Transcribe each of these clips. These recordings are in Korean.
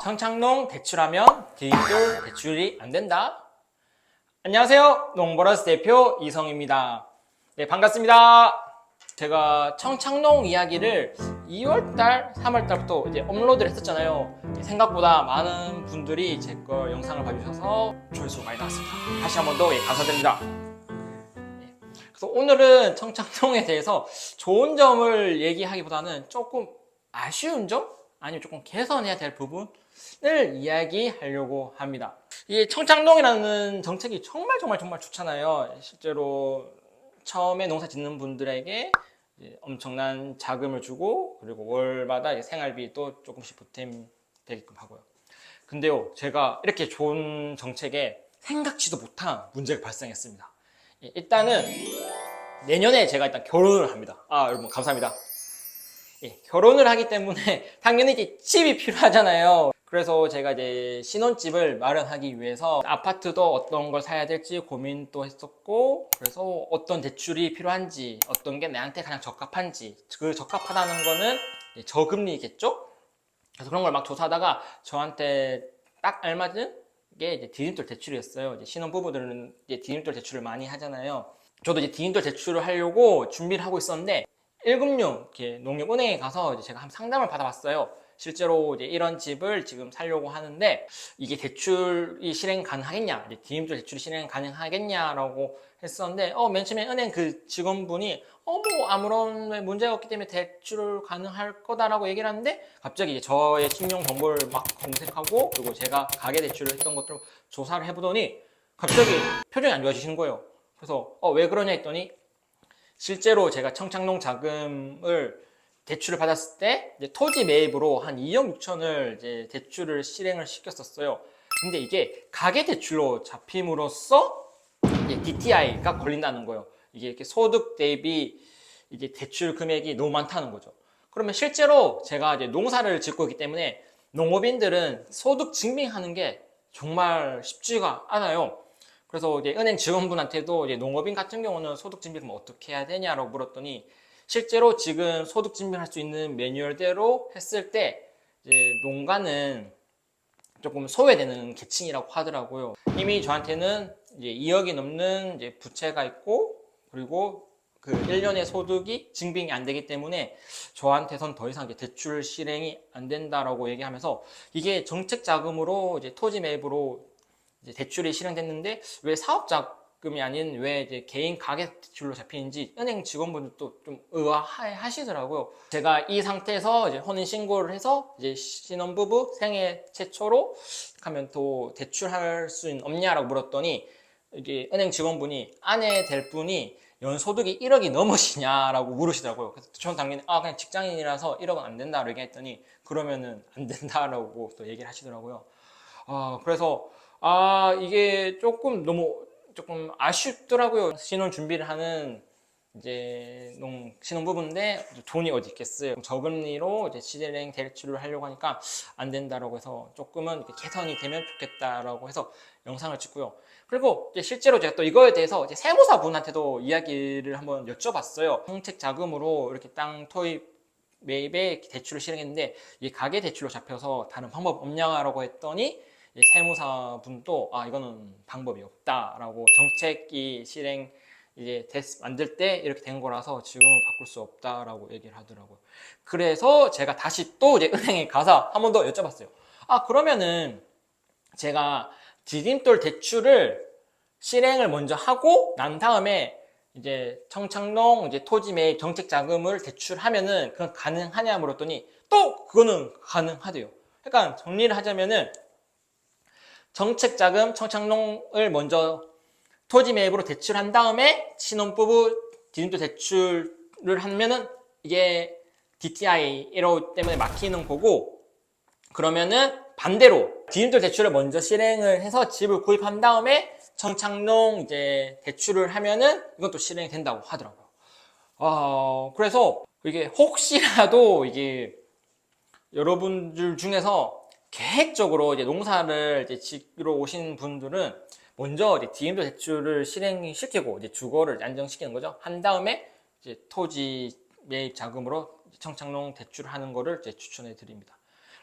청창농 대출하면 디딤돌 대출이 안 된다. 안녕하세요. 농버러스 대표 이성입니다. 네, 반갑습니다. 제가 청창농 이야기를 2월달, 3월달부터 이제 업로드를 했었잖아요. 생각보다 많은 분들이 제 거 영상을 봐주셔서 조회수가 많이 나왔습니다. 다시 한 번 더 감사드립니다. 그래서 오늘은 청창농에 대해서 좋은 점을 얘기하기보다는 조금 아쉬운 점? 아니면 조금 개선해야 될 부분을 이야기하려고 합니다. 이 청창농이라는 정책이 정말 좋잖아요. 실제로 처음에 농사 짓는 분들에게 엄청난 자금을 주고, 그리고 월마다 생활비도 조금씩 보탬되게끔 하고요. 근데요, 제가 이렇게 좋은 정책에 생각지도 못한 문제가 발생했습니다. 일단은 내년에 제가 일단 결혼을 합니다. 여러분 감사합니다. 결혼을 하기 때문에 당연히 이제 집이 필요하잖아요. 그래서 제가 이제 신혼집을 마련하기 위해서 아파트도 어떤 걸 사야 될지 고민도 했었고, 그래서 어떤 대출이 필요한지, 어떤 게 내한테 가장 적합한지, 그 적합하다는 거는 저금리겠죠? 그래서 그런 걸 막 조사하다가 저한테 딱 알맞은 게 이제 디딤돌 대출이었어요. 이제 신혼부부들은 이제 디딤돌 대출을 많이 하잖아요. 저도 이제 디딤돌 대출을 하려고 준비를 하고 있었는데, 1금융 농협은행에 가서 이제 제가 한 상담을 받아봤어요. 실제로 이제 이런 집을 지금 살려고 하는데 이게 대출이 실행 가능하겠냐, 이제 디딤돌 대출이 실행 가능하겠냐라고 했었는데, 맨 처음에 은행 그 직원분이 뭐 아무런 문제가 없기 때문에 대출 가능할 거다라고 얘기를 하는데, 갑자기 이제 저의 신용 정보를 막 검색하고, 그리고 제가 가계 대출을 했던 것들을 조사를 해보더니 갑자기 표정이 안 좋아지시는 거예요. 그래서 왜 그러냐 했더니, 실제로 제가 청창농 자금을 대출을 받았을 때 이제 토지 매입으로 한 2억 6천을 이제 대출을 실행을 시켰었어요. 근데 이게 가계 대출로 잡힘으로써 이제 DTI가 걸린다는 거예요. 이게 이렇게 소득 대비 이제 대출 금액이 너무 많다는 거죠. 그러면 실제로 제가 이제 농사를 짓고 있기 때문에 농업인들은 소득 증빙하는 게 정말 쉽지가 않아요. 그래서 이제 은행 직원분한테도 이제 농업인 같은 경우는 소득 증빙을 어떻게 해야 되냐라고 물었더니, 실제로 지금 소득 증빙할 수 있는 매뉴얼대로 했을 때 이제 농가는 조금 소외되는 계층이라고 하더라고요. 이미 저한테는 이제 2억이 넘는 이제 부채가 있고, 그리고 그 1년의 소득이 증빙이 안 되기 때문에 저한테선 더 이상 이제 대출 실행이 안 된다라고 얘기하면서, 이게 정책 자금으로 이제 토지 매입으로 이제 대출이 실행됐는데 왜 사업 자금이 아닌 왜 이제 개인 가계 대출로 잡히는지 은행 직원분들도 좀 의아하시더라고요. 제가 이 상태에서 이제 혼인 신고를 해서 이제 신혼부부 생애 최초로 하면 또 대출할 수 없냐라고 물었더니, 이게 은행 직원분이 아내 될 분이 연소득이 1억이 넘으시냐라고 물으시더라고요. 그래서 저는 당연히 그냥 직장인이라서 1억은 안 된다라고 얘기했더니, 그러면은 안 된다라고 또 얘기를 하시더라고요. 그래서 이게 조금 아쉽더라고요. 신혼 준비를 하는 이제 신혼부부인데 돈이 어디 있겠어요. 저금리로 이제 실행 대출을 하려고 하니까 안 된다라고 해서 조금은 개선이 되면 좋겠다라고 해서 영상을 찍고요. 그리고 이제 실제로 제가 또 이거에 대해서 이제 세무사분한테도 이야기를 한번 여쭤봤어요. 정책 자금으로 이렇게 땅 토입 매입에 대출을 실행했는데 이게 가계 대출로 잡혀서 다른 방법 없냐라고 했더니, 세무사분도 이거는 방법이 없다라고, 정책이 실행 이제 만들 때 이렇게 된 거라서 지금은 바꿀 수 없다라고 얘기를 하더라고요. 그래서 제가 다시 또 이제 은행에 가서 한 번 더 여쭤봤어요. 그러면은 제가 디딤돌 대출을 실행을 먼저 하고 난 다음에 이제 청창농 이제 토지 매입 정책 자금을 대출하면은 그건 가능하냐 물었더니, 또 그거는 가능하대요. 그러니까 정리를 하자면은, 정책 자금 청창농을 먼저 토지 매입으로 대출한 다음에 신혼부부 디딤돌 대출을 하면은 이게 DTI 1호 때문에 막히는 거고, 그러면은 반대로 디딤돌 대출을 먼저 실행을 해서 집을 구입한 다음에 청창농 이제 대출을 하면은 이건 또 실행이 된다고 하더라고요. 그래서 이게 혹시라도 이게 여러분들 중에서 계획적으로 이제 농사를 이제 지으러 오신 분들은 먼저 이제 디딤돌 대출을 실행시키고 이제 주거를 안정시키는 거죠. 한 다음에 이제 토지 매입 자금으로 청창농 대출하는 거를 이제 추천해 드립니다.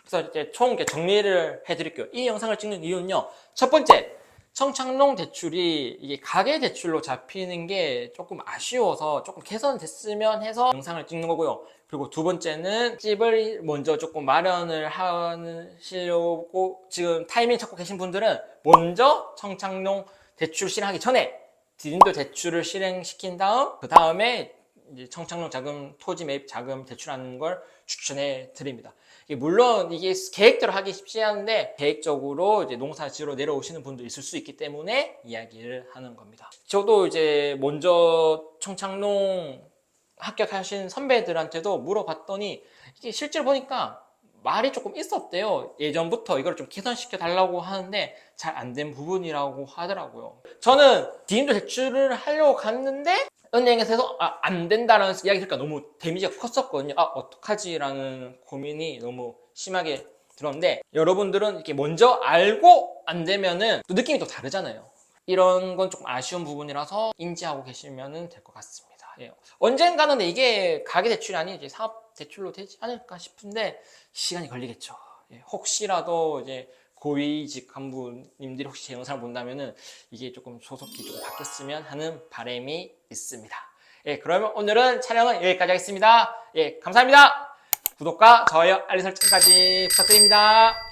그래서 이제 총 이렇게 정리를 해드릴게요. 이 영상을 찍는 이유는요. 첫 번째, 청착농 대출이 이게 가계 대출로 잡히는 게 조금 아쉬워서 조금 개선됐으면 해서 영상을 찍는 거고요. 그리고 두 번째는 집을 먼저 조금 마련을 하시려고 지금 타이밍 찾고 계신 분들은 먼저 청착농 대출 실행하기 전에 디딤돌 대출을 실행시킨 다음 그 다음에 이제 청착농 자금, 토지 매입 자금 대출하는 걸 추천해 드립니다. 물론 이게 계획대로 하기 쉽지 않은데 계획적으로 이제 농사지으러 내려오시는 분도 있을 수 있기 때문에 이야기를 하는 겁니다. 저도 이제 먼저 청착농 합격하신 선배들한테도 물어봤더니 이게 실제로 보니까 말이 조금 있었대요. 예전부터 이걸 좀 개선시켜 달라고 하는데 잘 안 된 부분이라고 하더라고요. 저는 디딤돌 대출을 하려고 갔는데 은행에서 안 된다라는 이야기 들으니까 너무 데미지가 컸었거든요. 어떡하지? 라는 고민이 너무 심하게 들었는데 여러분들은 이렇게 먼저 알고 안 되면은 또 느낌이 또 다르잖아요. 이런 건 조금 아쉬운 부분이라서 인지하고 계시면 될 것 같습니다. 예. 언젠가는 이게 가계대출이 아닌 이제 사업대출로 되지 않을까 싶은데 시간이 걸리겠죠. 예. 혹시라도 이제 고위직 간부님들이 혹시 제 영상을 본다면은 이게 조금 조속히 좀 바뀌었으면 하는 바람이 있습니다. 예, 그러면 오늘은 촬영은 여기까지 하겠습니다. 예, 감사합니다. 구독과 좋아요, 알림 설정까지 부탁드립니다.